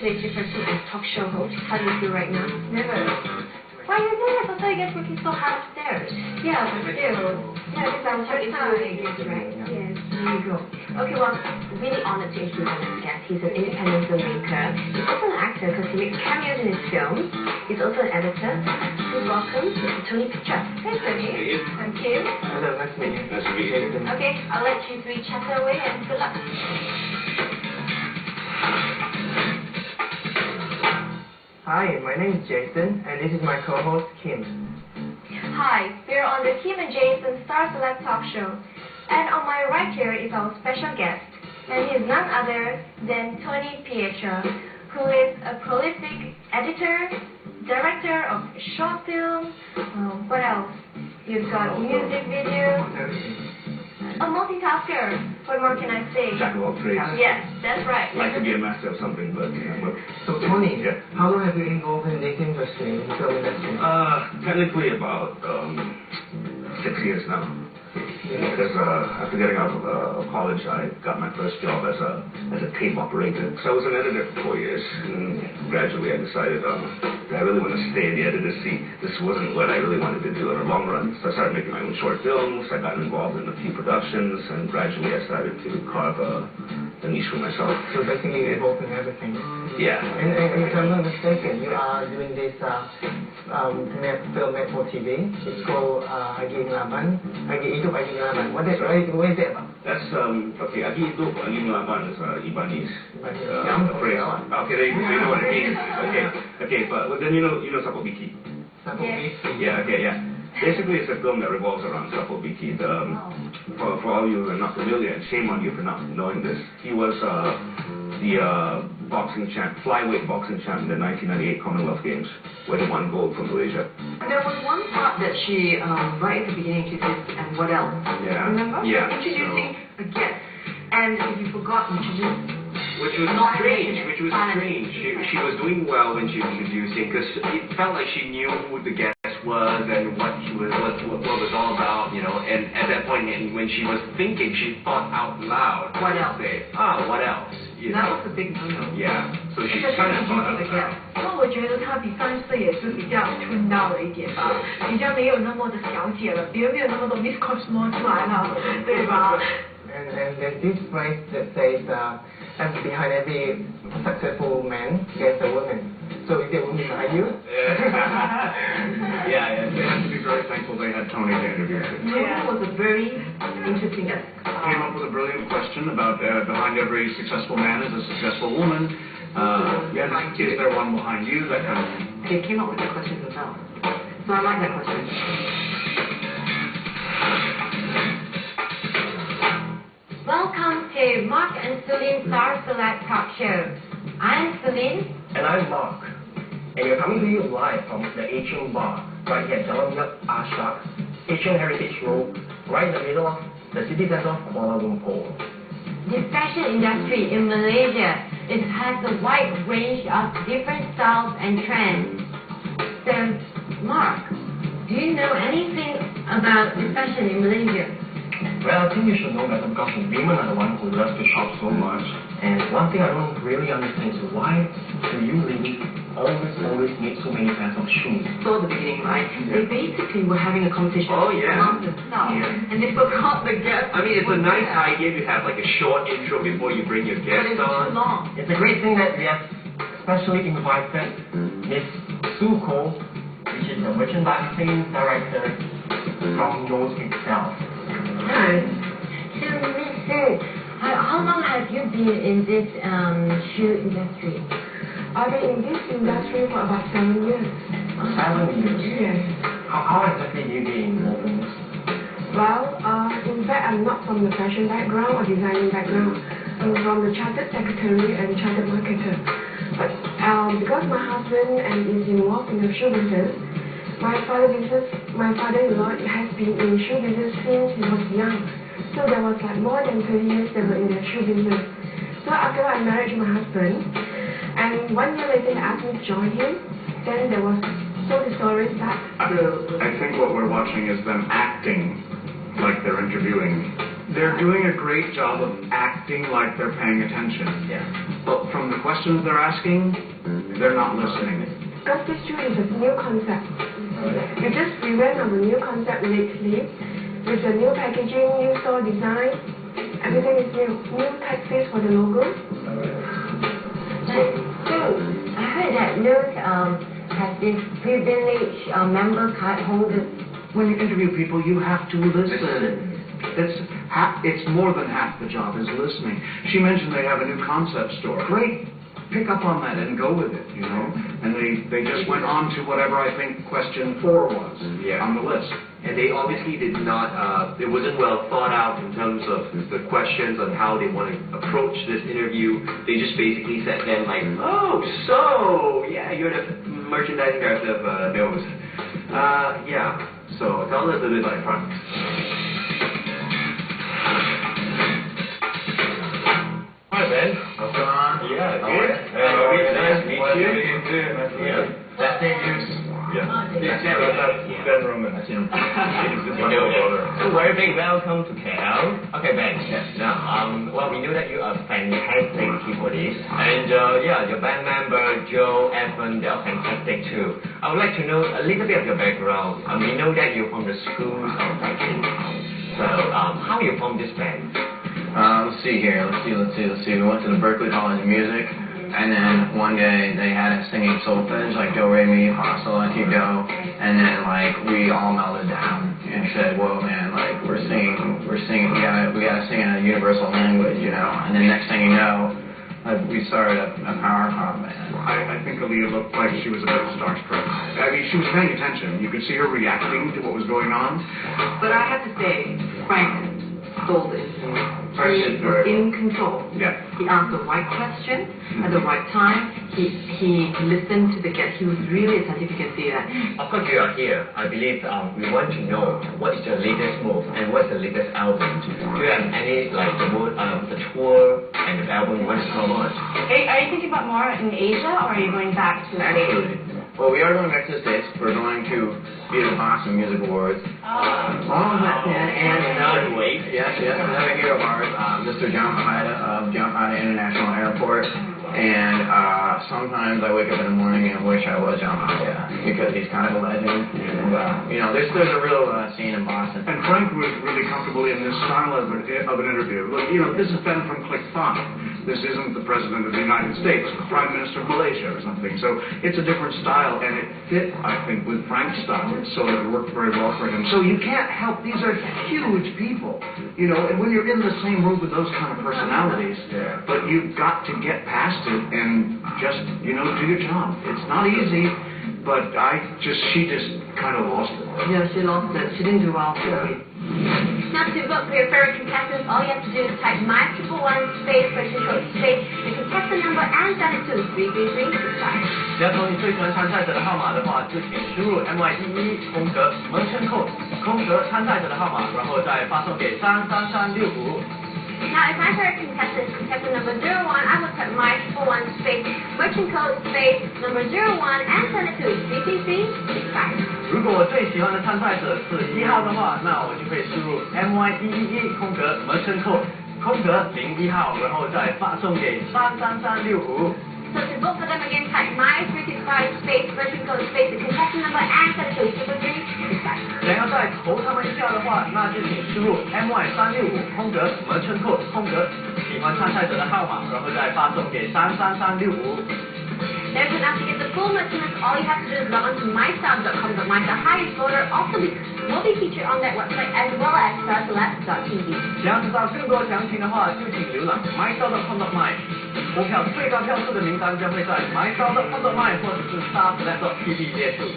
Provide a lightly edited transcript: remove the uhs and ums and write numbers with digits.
completely different as talk show host. How do you feel right now? Never. Why you nervous? I thought you guys were working so hard upstairs. Yeah, but still. Yeah, because I was talking to you again, right? Yes, there you go. Okay, well, really honored to introduce our next guest. He's an independent filmmaker. He's also an actor because he makes cameos in his films. He's also an editor. Please welcome Mr. Tony Picture. Hey, Tony. Hey. I'm Kim. Hello, nice to meet you. Nice to meet you. Okay, I'll let you three chatter away and good luck. Hi, my name is Jason, and this is my co-host, Kim. Hi, we're on the Kim and Jason StarCeleb talk show. And on my right here is our special guest. And he is none other than Tony Picture, who is a prolific editor, director of short films. What else? You've got music videos. A multitasker. What more can I say? Jack of all trades. Yes, that's right. Like to be a master of something, but So, Tony, yeah. how long have you been involved in this industry, in film industry? Technically about 6 years now. Because after getting out of college, I got my first job as a tape operator. So I was an editor for 4 years, and gradually I decided that I really want to stay in the editor's seat. This wasn't what I really wanted to do in the long run. So I started making my own short films. I got involved in a few productions, and gradually I started to carve a niche for myself. So basically you're involved in everything. Yeah. And if I'm not mistaken, you are doing this film made for TV. It's called Agi Ngelaban. Hidup Agi Ngelaban. What is it about? That's, okay, Agi Hidup Agi Ngelaban is Ibanese phrase. Okay, there you know what it means. Okay, but then you know Sapo Biki. Sapo Biki? Yeah, okay, yeah. Basically, it's a film that revolves around Sapo Biki. For all you who are not familiar, and shame on you for not knowing this, he was the boxing champ, flyweight boxing champ in the 1998 Commonwealth Games, where he won gold from Malaysia. There was one part that she, right at the beginning, she did, and what else? Yeah. Remember? Yeah. Introducing a guest. And if you've forgotten, she just... Which was strange. She was doing well when she was introducing, because it felt like she knew who the guest was and what it was all about, you know. And at that point, when she was thinking, she thought out loud. What else? Say, what else? You That know? was a big no-no. Yeah. So she kind of thought out the loud. guest. 那我觉得她比上次也是比较吞到了一点吧，比较没有那么的小姐了，比如没有那么多 Miss Cosmo 出来了，对吧？ And there's this phrase that says, behind every successful man, there's a woman. So is there a woman behind you? Yeah. They had to be very thankful they had Tony to interview. Tony was a very interesting guest. Came up with a brilliant question about behind every successful man is a successful woman. Is there one behind you? That kind of thing. They came up with the questions themselves. So I like that question. Welcome to Mark and Celine StarCeleb talk show. I'm Celine. And I'm Mark. And we're coming to you live from the Asian Bar, right here at Jalan Yap Ashak, Asian Heritage Road, right in the middle of the city center of Kuala Lumpur. The fashion industry in Malaysia has a wide range of different styles and trends. So, Mark, do you know anything about the fashion in Malaysia? Well, I think you should know better because women are the ones who love to shop so much. And one thing I don't really understand is why do you ladies always need so many pairs of shoes? So at the beginning, right? They basically were having a competition among themselves, and they forgot the guest. I mean, it's a nice idea to have like a short intro before you bring your But guest it's too on. long. It's a great thing that we have specially invited Miss Sue Ko, which is the merchandising director from Yoast itself. Hi. So, Miss Sue, how long have you been in this shoe industry? I've been in this industry for about 7 years. 7 years? Yes. How exactly do you get involved in this? Well, in fact, I'm not from the fashion background or designing background. I'm from the chartered secretary and chartered marketer. But because my husband is involved in the shoe business, my father-in-law has been in shoe business since he was young. So there was like more than 30 years they were in the shoe business. So after I married my husband, and 1 year later he asked me to join him, then there was, so the story starts. I think what we're watching is them acting like they're interviewing They're doing a great job of acting like they're paying attention. Yeah. But from the questions they're asking, they're not listening. Because this shoe is a new concept. We just revamped our new concept lately with the new packaging, new store design. Everything is new. New typeface for the logo. So, I heard that Luke has this privileged member card holder. When you interview people, you have to listen. It's more than half the job is listening. She mentioned they have a new concept store. Great. Pick up on that and go with it, you know. And they just went on to whatever I think question 4 was on the list. And they obviously did not, it wasn't well thought out in terms of the questions on how they want to approach this interview. They just basically said then like, oh, so, yeah, you're the merchandising director of Nose. Yeah, so tell us a bit about Frank. Hi Ben, what's going on? Yeah, good. Nice to meet you. Nice to meet you. That same use. Yeah. That's Ben Roman. That's him. So very big welcome to KL. Okay, Ben. Now, well, we know that you are fantastic keyboardist, and your band member Joe, Evan, they are fantastic too. I would like to know a little bit of your background. We know that you're from the schools of writing. So, how you formed this band? Let's see here. Let's see. We went to the Berklee College of Music, and then one day they had us singing solfege, like do, re, mi, fa, sol, la, ti, do, and then like we all melted down and said, "Whoa, man! Like we're singing. We gotta sing in a universal language, you know." And then next thing you know, we started a power pop band. I think Aaliyah looked like she was a bit starstruck. I mean, she was paying attention. You could see her reacting to what was going on. But I have to say, Frank stole the interview. He was in control. Yeah. He asked the right question at the right time. He listened to the guest. He was really attentive. You can see that. Of course, you are here. I believe we want to know what is your latest move and what's the latest album. Do you have any like the tour and the album you want to promote? Are you thinking about more in Asia, or are you going back to the States? Well, we are going back to the States. We're going to be at the Boston Music Awards. Oh, And wait, yes, another hero of ours, Mr. John Haida of John Haida International Airport. And sometimes I wake up in the morning and wish I was John Haida because he's kind of a legend. And, you know, there's a real scene in Boston. And Frank was really comfortable in this style of an interview. Look, you know, this is Ben from Click 5. This isn't the President of the United States, the Prime Minister of Malaysia or something. So it's a different style, and it fit, I think, with Frank's style. So it worked very well for him. So you can't help, these are huge people, you know, and when you're in the same room with those kind of personalities, but you've got to get past it and just, you know, do your job. It's not easy, but she just kind of lost it. Yeah, she lost it. She didn't do well. Now to vote for your favorite contestants, all you have to do is type MiNLi space, question code space, the contestant number, and send it to 33365. 要从你最喜欢参赛者的号码的话，就请输入 MY11空格 merchant code 空格参赛者的号码，然后再发送给33365。Now, if my favorite contestant number 01, I will type MiNLi space, merchant code space, number 01, and send it to 33365. 如果我最喜欢的参赛者是1号的话，那我就会输入 MY111空格 merchant code 空格01号，然后再发送给33365。So to vote for them again, type MiNLi space, merchant code space, the contestant number, and send it to 33365. 想要再投他们一票的话，那就请输入 MY365空格 merchant code 空格喜欢参赛者的号码，然后再发送给33365。Therefore, now to get the full merchandise, all you have to do is log on to mystyle.com. But the highest voter also will be featured on that website as well as StarCeleb.tv. 想要知道更多详情的话，就请浏览 mystyle.com.my。投票最高票数的名单将会在 mystyle.com.my 或者是 StarCeleb.tv 列出。